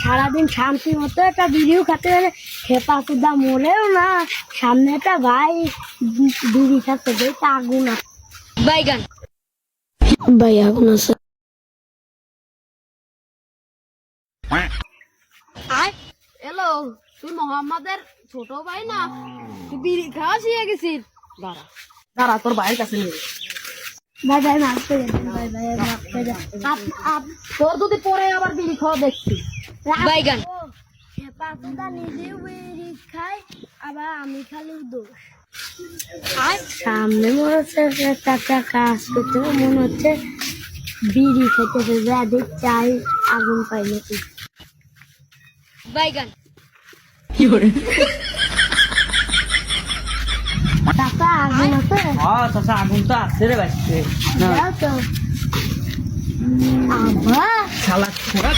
সারাদিন শান্তি মতো একটা ভিডিও খাতে গেলে খেপা সুদা মরেও না, সামনে একটা ভাই বিড়ি খাচ্ছে, দেখতে আগুন আছে। বাইগান ভাই আগুন আছে। হ্যালো, তুই মোহাম্মদের ছোট ভাই না? তুই বিড়ি খাওয়া শিখে গেছিস? দাঁড়া দাঁড়া, তোর ভাইয়ের কাছে নিয়ে ভাই ভাই মারতে গেছে, ভাই ভাই মারতে গেছে। তোর যদি পরে আবার বিড়ি খাওয়া দেখছি। বাইগান খেপা সুদা নিজেও বিড়ি খায়, আবার আমি খালি দোষ। সামনে মনে হচ্ছে একটা কাজ করতে, মনে হচ্ছে বিড়ি খেতেছে, যা দেখ চাই আগুন পাই নাকি। বাইগান চাচা আগুন আছে? চাচা আগুন তো আছে রে বাচ্চে দাও তো। আবার শালা খোরা